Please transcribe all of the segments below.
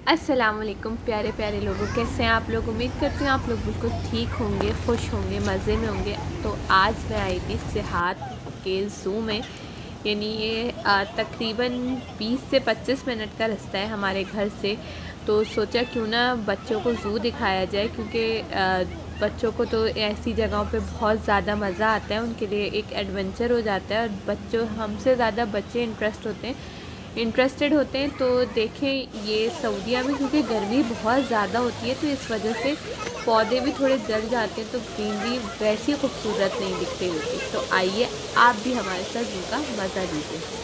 अस्सलाम वालेकुम प्यारे प्यारे लोगों, कैसे हैं आप लोग। उम्मीद करती हूँ आप लोग बिल्कुल ठीक होंगे, खुश होंगे, मज़े में होंगे। तो आज मैं आई थी सिहात के ज़ू में। यानी ये तकरीबन 20 से 25 मिनट का रास्ता है हमारे घर से। तो सोचा क्यों ना बच्चों को ज़ू दिखाया जाए, क्योंकि बच्चों को तो ऐसी जगहों पे बहुत ज़्यादा मज़ा आता है, उनके लिए एक एडवेंचर हो जाता है। और बच्चों हमसे ज़्यादा बच्चे इंटरेस्टेड होते हैं। तो देखें ये सऊदीया में क्योंकि गर्मी बहुत ज़्यादा होती है, तो इस वजह से पौधे भी थोड़े जल जाते हैं, तो ग्रीनरी वैसी खूबसूरत नहीं दिखती होती। तो आइए आप भी हमारे साथ ज़ू का मज़ा लीजिए।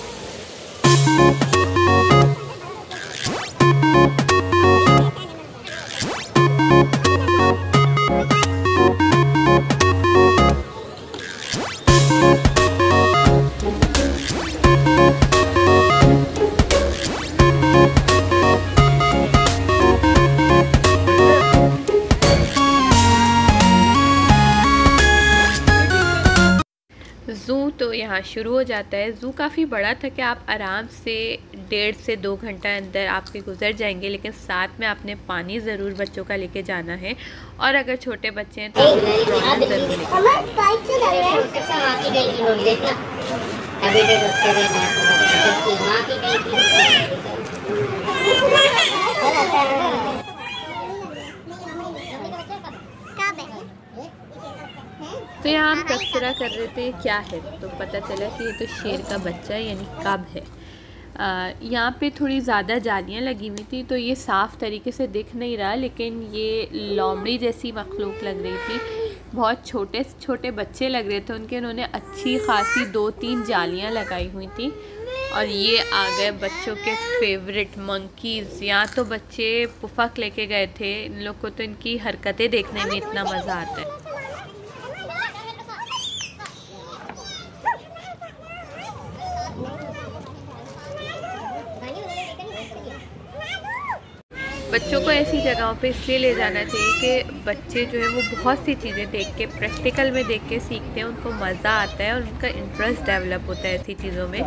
ज़ू तो यहाँ शुरू हो जाता है। ज़ू काफ़ी बड़ा था कि आप आराम से 1.5 से 2 घंटा अंदर आपके गुजर जाएंगे, लेकिन साथ में आपने पानी ज़रूर बच्चों का लेके जाना है। और अगर छोटे बच्चे हैं तो ज़रूर तो यहाँ हम तबसरा कर रहे थे क्या है, तो पता चला कि ये तो शेर का बच्चा है, यानी कब है। यहाँ पे थोड़ी ज़्यादा जालियाँ लगी हुई थी, तो ये साफ़ तरीके से दिख नहीं रहा, लेकिन ये लोमड़ी जैसी मखलूक लग रही थी। बहुत छोटे छोटे बच्चे लग रहे थे उनके, उन्होंने अच्छी खासी 2-3 जालियाँ लगाई हुई थी। और ये आ गए बच्चों के फेवरेट मंकीज़। यहाँ तो बच्चे पुफक लेके गए थे। इन लोग को तो इनकी हरकतें देखने में इतना मज़ा आता है। बच्चों को ऐसी जगहों पे इसलिए ले जाना चाहिए कि बच्चे जो है वो बहुत सी चीज़ें देख के, प्रैक्टिकल में देख के सीखते हैं, उनको मज़ा आता है और उनका इंटरेस्ट डेवलप होता है ऐसी चीज़ों में।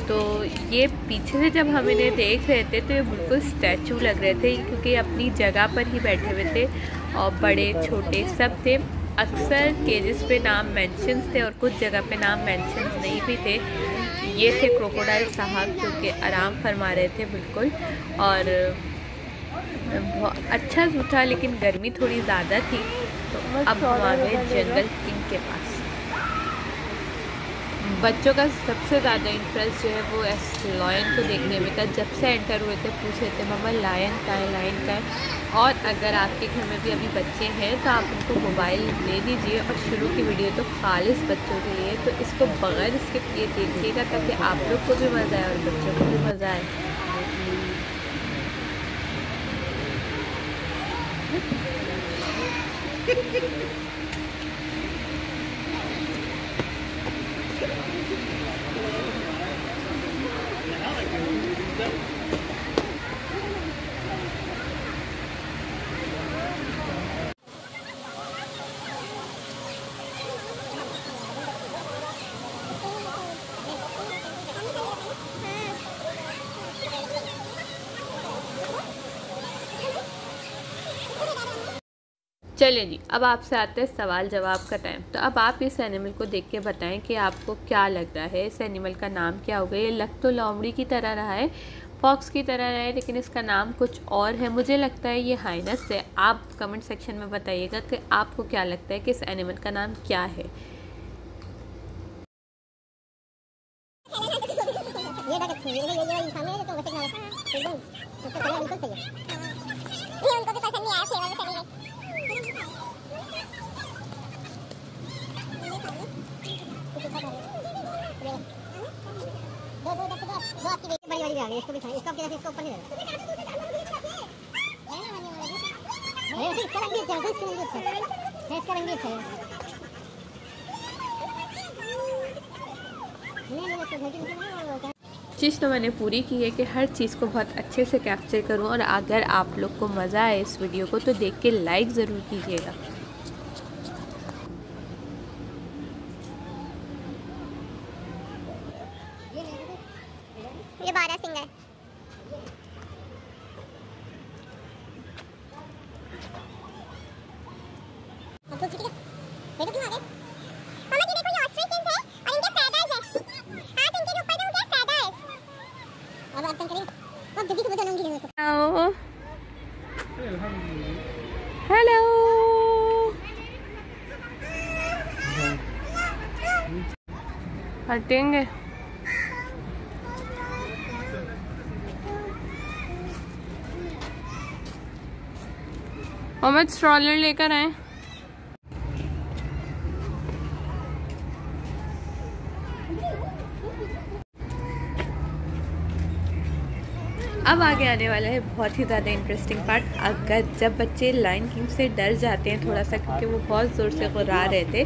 तो ये पीछे से जब हम इन्हें देख रहे थे तो ये बिल्कुल स्टैचू लग रहे थे, क्योंकि अपनी जगह पर ही बैठे हुए थे और बड़े छोटे सब थे। अक्सर केजेस पे नाम मेंशन्स थे और कुछ जगह पे नाम मेंशन्स नहीं भी थे। ये थे क्रोकोडाइल साहब जो कि आराम फरमा रहे थे बिल्कुल। और बहुत अच्छा ज़ू था, लेकिन गर्मी थोड़ी ज़्यादा थी। तो अब हम आ गए जंगल किंग के पास। बच्चों का सबसे ज़्यादा इंटरेस्ट जो है वो लायन को देखने में था। जब से एंटर हुए थे पूछ रहे थे मम्मा लायन का है, लायन का है। और अगर आपके घर में भी अभी बच्चे हैं तो आप उनको मोबाइल दे दीजिए, और शुरू की वीडियो तो खालिस बच्चों के लिए, तो इसको बगैर स्किप किए देखिएगा ताकि आप लोग को भी मज़ा आए और बच्चों को भी मज़ा आए। चलिए जी, अब आपसे आता है सवाल जवाब का टाइम। तो अब आप इस एनिमल को देख के बताएं कि आपको क्या लग रहा है, इस एनिमल का नाम क्या होगा। ये लग तो लोमड़ी की तरह रहा है, फॉक्स की तरह रहा है, लेकिन इसका नाम कुछ और है। मुझे लगता है ये हाइनस है। आप कमेंट सेक्शन में बताइएगा कि आपको क्या लगता है कि इस एनिमल का नाम क्या है। इसको भी इसका क्या इसको ऊपर नहीं चीज़ तो मैंने पूरी की है कि हर चीज़ को बहुत अच्छे से कैप्चर करूं। और अगर आप लोग को मज़ा आए इस वीडियो को तो देख के लाइक ज़रूर कीजिएगा। ये 12 सिंगर हटेंगे। मोहम्मद स्ट्रॉलर लेकर आए। अब आगे आने वाला है बहुत ही ज़्यादा इंटरेस्टिंग पार्ट। अगर जब बच्चे लायन किंग से डर जाते हैं थोड़ा सा, क्योंकि वो बहुत ज़ोर से गुर्रा रहे थे,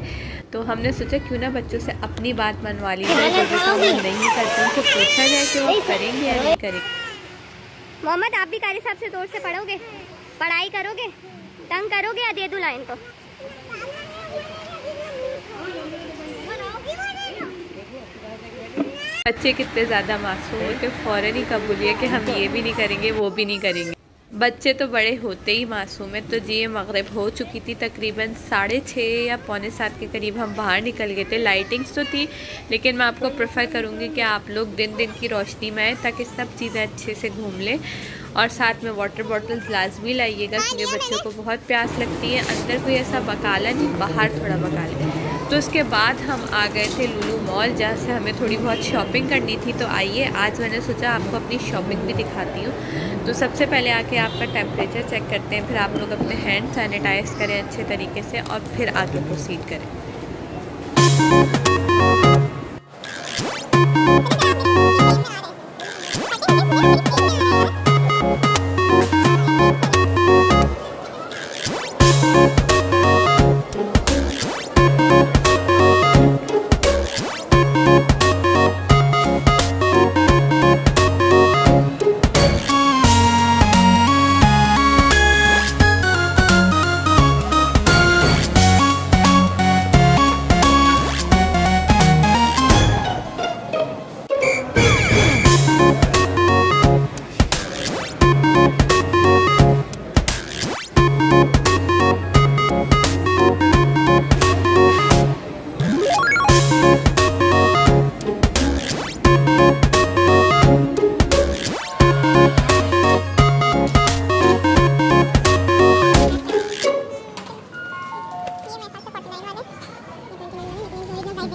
तो हमने सोचा क्यों ना बच्चों से अपनी बात मनवा ली जाए। जो भी काम वो नहीं करते उनको पूछा जाए कि वो करेंगे या नहीं करेंगे। मोहम्मद, आप भी कारी साहब से जोर से पढ़ोगे, पढ़ाई करोगे, तंग करोगे या दे दूं लाइन को? बच्चे कितने ज़्यादा मासूम होते, फ़ौरन ही कबूल है कि हम ये भी नहीं करेंगे वो भी नहीं करेंगे। बच्चे तो बड़े होते ही मासूम है। तो जी ये मगरिब हो चुकी थी, तकरीबन 6:30 या 6:45 के करीब हम बाहर निकल गए थे। लाइटिंग्स तो थी, लेकिन मैं आपको प्रेफर करूँगी कि आप लोग दिन दिन की रोशनी में आए ताकि सब चीज़ें अच्छे से घूम लें। और साथ में वाटर बॉटल्स लाजमी लाइएगा, क्योंकि बच्चों को बहुत प्यास लगती है। अंदर कोई ऐसा बकाला नहीं, बाहर थोड़ा बकाला। तो उसके बाद हम आ गए थे लुलु मॉल, जहाँ से हमें थोड़ी बहुत शॉपिंग करनी थी। तो आइए आज मैंने सोचा आपको अपनी शॉपिंग भी दिखाती हूँ। तो सबसे पहले आके आपका टेम्परेचर चेक करते हैं, फिर आप लोग अपने हैंड सैनिटाइज करें अच्छे तरीके से और फिर आगे प्रोसीड करें।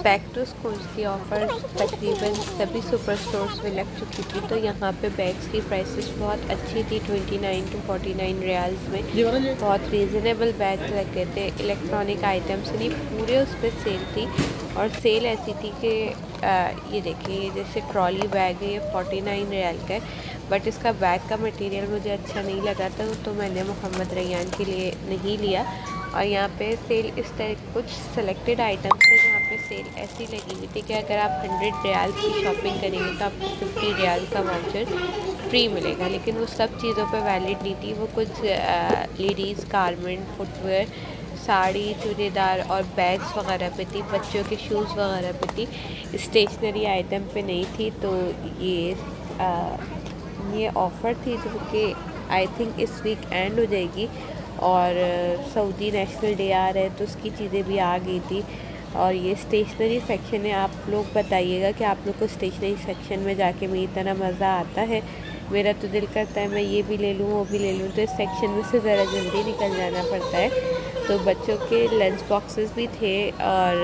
बैक टू स्कूल की ऑफ़र तकरीबन सभी सुपर स्टोर्स में लग चुकी थी। तो यहाँ पे बैग्स की प्राइसेस बहुत अच्छी थी, 29 to 49 रियाल्स में बहुत रीज़नेबल बैग्स लग गए थे। इलेक्ट्रॉनिक आइटम्स नहीं, पूरे उस पर सेल थी। और सेल ऐसी थी कि ये देखिए, जैसे ट्रॉली बैग है, ये 49 रियाल का है, बट इसका बैग का मटेरियल मुझे अच्छा नहीं लगा था, तो मैंने मोहम्मद रैयान के लिए नहीं लिया। और यहाँ पे सेल इस तरह कुछ सेलेक्टेड आइटम्स थे जहाँ पे सेल ऐसी लगी हुई थी कि अगर आप 100 रियाल की शॉपिंग करेंगे तो आपको 50 रियाल का वाउचर फ्री मिलेगा। लेकिन वो सब चीज़ों पे वैलिड नहीं थी। वो कुछ ladies garment, footwear, sari, churidar और बैग्स वगैरह पे थी, बच्चों के शूज़ वगैरह पे थी, स्टेशनरी आइटम पे नहीं थी। तो ये ऑफ़र थी जो कि आई थिंक इस वीक एंड हो जाएगी। और सऊदी नेशनल डे आ रहा है तो उसकी चीज़ें भी आ गई थी। और ये स्टेशनरी सेक्शन है, आप लोग बताइएगा कि आप लोग को स्टेशनरी सेक्शन में जाके मेरी तरह मज़ा आता है। मेरा तो दिल करता है मैं ये भी ले लूँ वो भी ले लूँ, तो इस सेक्शन में से ज़रा जल्दी निकल जाना पड़ता है। तो बच्चों के लंच बॉक्सेस भी थे और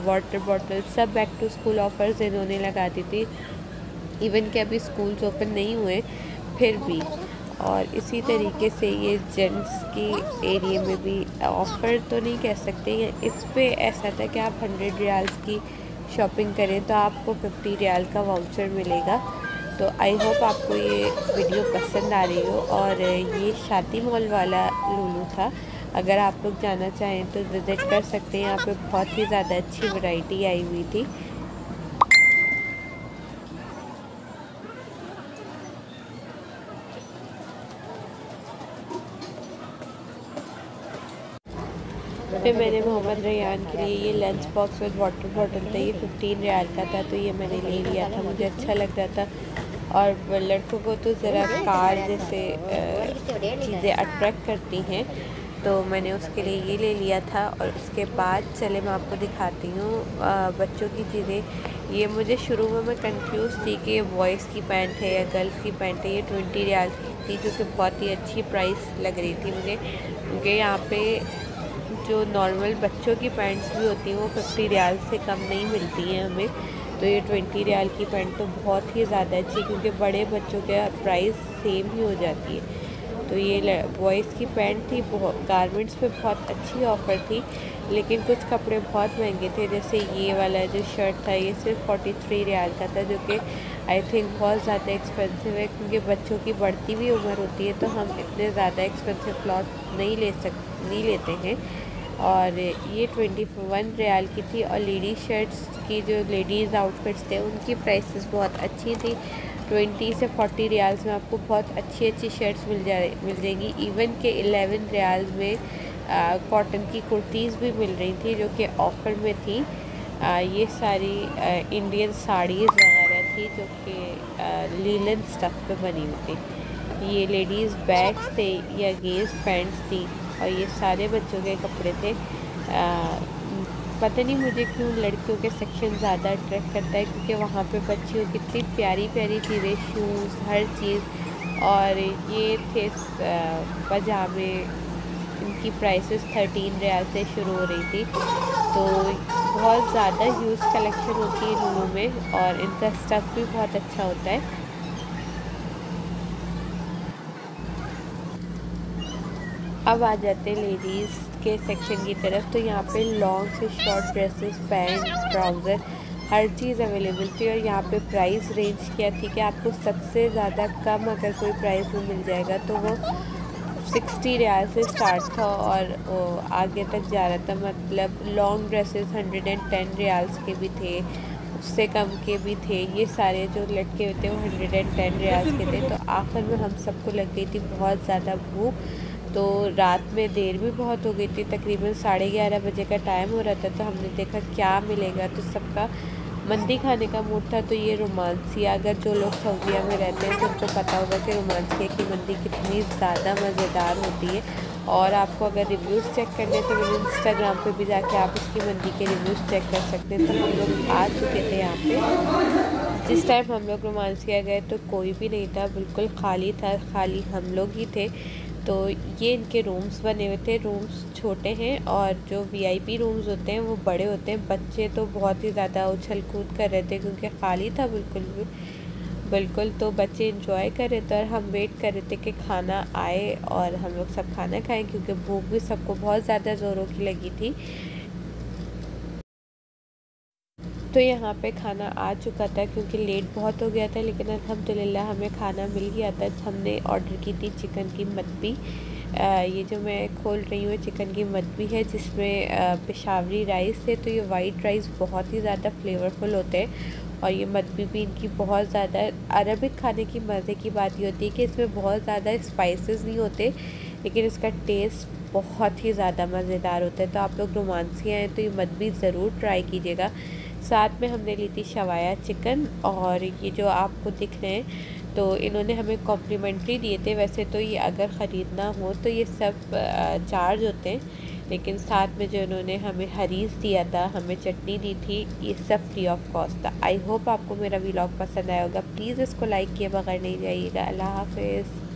वाटर बॉटल, सब बैक टू स्कूल ऑफ़र्स इन्होंने लगा दी थी। इवन कि अभी स्कूल्स ओपन नहीं हुए फिर भी। और इसी तरीके से ये जेंट्स की एरिया में भी ऑफ़र तो नहीं कह सकते, इस पे ऐसा था कि आप 100 रियाल्स की शॉपिंग करें तो आपको 50 रियाल का वाउचर मिलेगा। तो आई होप आपको ये वीडियो पसंद आ रही हो। और ये शादी मॉल वाला लुलु था, अगर आप लोग जाना चाहें तो विज़िट कर सकते हैं। यहाँ पे बहुत ही ज़्यादा अच्छी वैरायटी आई हुई थी। फिर मैंने मोहम्मद रैयान के लिए ये lunch box with water bottle था, ये 15 रियाल का था, तो ये मैंने ले लिया था, मुझे अच्छा लग रहा था। और लड़कों को तो ज़रा कार जैसे चीज़ें अट्रैक्ट करती हैं, तो मैंने उसके लिए ये ले लिया था। और उसके बाद चले मैं आपको दिखाती हूँ बच्चों की चीज़ें। ये मुझे शुरू में मैं कंफ्यूज थी कि ये बॉयज़ की पैंट है या गर्ल्स की पैंट है। ये 20 रियाल की थी, जो कि बहुत ही अच्छी प्राइस लग रही थी मुझे, क्योंकि यहाँ पे जो नॉर्मल बच्चों की पैंट्स भी होती हैं वो 50 रियाल से कम नहीं मिलती हैं हमें। तो ये 20 रियाल की पैंट तो बहुत ही ज़्यादा अच्छी है, क्योंकि बड़े बच्चों के प्राइस सेम ही हो जाती है। तो ये बॉयज़ की पैंट थी, बहुत गारमेंट्स पे बहुत अच्छी ऑफ़र थी, लेकिन कुछ कपड़े बहुत महंगे थे। जैसे ये वाला जो शर्ट था ये सिर्फ 43 रियाल का था, जो कि आई थिंक बहुत ज़्यादा एक्सपेंसिव है, क्योंकि बच्चों की बढ़ती हुई उम्र होती है तो हम इतने ज़्यादा एक्सपेंसिव क्लॉथ नहीं लेते हैं। और ये 21 रियाल की थी। और लेडीज़ शर्ट्स की जो लेडीज़ आउटफिट्स थे उनकी प्राइसेस बहुत अच्छी थी। 20 से 40 रियाल्स में आपको बहुत अच्छी शर्ट्स मिल जाएंगी। इवन के 11 रियाल्स में कॉटन की कुर्तीज़ भी मिल रही थी, जो कि ऑफ़र में थी। ये सारी इंडियन साड़ीज़ वगैरह थी, जो कि लीलन स्टफ़ पे बनी हुई थी। ये लेडीज़ बैग्स थे, या गेज पैंट्स थी, और ये सारे बच्चों के कपड़े थे। पता नहीं मुझे क्यों लड़कियों के सेक्शन ज़्यादा अट्रैक्ट करता है, क्योंकि वहाँ पे बच्चियों की कितनी प्यारी प्यारी चीज़ें, शूज़, हर चीज़। और ये थे पजामे, इनकी प्राइसेस 13 रियाल से शुरू हो रही थी। तो बहुत ज़्यादा ह्यूज कलेक्शन होती है लुलु में, और इनका स्टफ़ भी बहुत अच्छा होता है। अब आ जाते हैं लेडीज़ के सेक्शन की तरफ। तो यहाँ पे लॉन्ग से शॉर्ट ड्रेसेस, पैंट, ट्राउज़र, हर चीज़ अवेलेबल थी। और यहाँ पे प्राइस रेंज क्या थी कि आपको सबसे ज़्यादा कम अगर कोई प्राइस में मिल जाएगा तो वो 60 रियाल से स्टार्ट था, और आगे तक जा रहा था। मतलब लॉन्ग ड्रेसेस 110 रियाल्स के भी थे, उससे कम के भी थे। ये सारे जो लटके हुए थे वो 110 रियाल्स के थे। तो आखिर में हम सबको लग गई थी बहुत ज़्यादा भूख, तो रात में देर भी बहुत हो गई थी, तकरीबन 11:30 बजे का टाइम हो रहा था। तो हमने देखा क्या मिलेगा, तो सबका मंदी खाने का मूड था। तो ये रोमांसिया, अगर जो लोग सऊदीया में रहते हैं तो उनको पता होगा कि रोमांसिया की मंदी कितनी ज़्यादा मज़ेदार होती है। और आपको अगर रिव्यूज़ चेक करने तो मेरे इंस्टाग्राम पे भी जाके आप इसकी मंदी के रिव्यूज़ चेक कर सकते हैं। तो हम लोग आ चुके थे यहाँ पे। जिस टाइम हम लोग रोमांसिया गए तो कोई भी नहीं था, बिल्कुल खाली था, खाली हम लोग ही थे। तो ये इनके रूम्स बने हुए थे। रूम्स छोटे हैं, और जो वीआईपी रूम्स होते हैं वो बड़े होते हैं। बच्चे तो बहुत ही ज़्यादा उछल कूद कर रहे थे, क्योंकि खाली था बिल्कुल। तो बच्चे इंजॉय कर रहे थे, और हम वेट कर रहे थे कि खाना आए और हम लोग सब खाना खाएं, क्योंकि भूख भी सबको बहुत ज़्यादा ज़ोरों की लगी थी। तो यहाँ पे खाना आ चुका था, क्योंकि लेट बहुत हो गया था, लेकिन अल्हम्दुलिल्लाह हमें खाना मिल गया था। हमने ऑर्डर की थी चिकन की मदबी। ये जो मैं खोल रही हूँ चिकन की मदबी है, जिसमें पेशावरी राइस थे। तो ये वाइट राइस बहुत ही ज़्यादा फ्लेवरफुल होते हैं, और ये मदबी भी इनकी बहुत ज़्यादा। अरबिक खाने की मज़े की बात ये होती है कि इसमें बहुत ज़्यादा स्पाइसेस नहीं होते, लेकिन इसका टेस्ट बहुत ही ज़्यादा मज़ेदार होता है। तो आप लोग रोमांसिया हैं तो ये मदबी ज़रूर ट्राई कीजिएगा। साथ में हमने ली थी शवाया चिकन, और ये जो आपको दिख रहे हैं तो इन्होंने हमें कॉम्प्लीमेंट्री दिए थे। वैसे तो ये अगर ख़रीदना हो तो ये सब चार्ज होते हैं, लेकिन साथ में जो इन्होंने हमें हरीस दिया था, हमें चटनी दी थी, ये सब फ्री ऑफ कॉस्ट था। आई होप आपको मेरा व्लॉग पसंद आया होगा। प्लीज़ इसको लाइक किए बगैर नहीं जाइएगा। अल्लाह हाफ़िज़।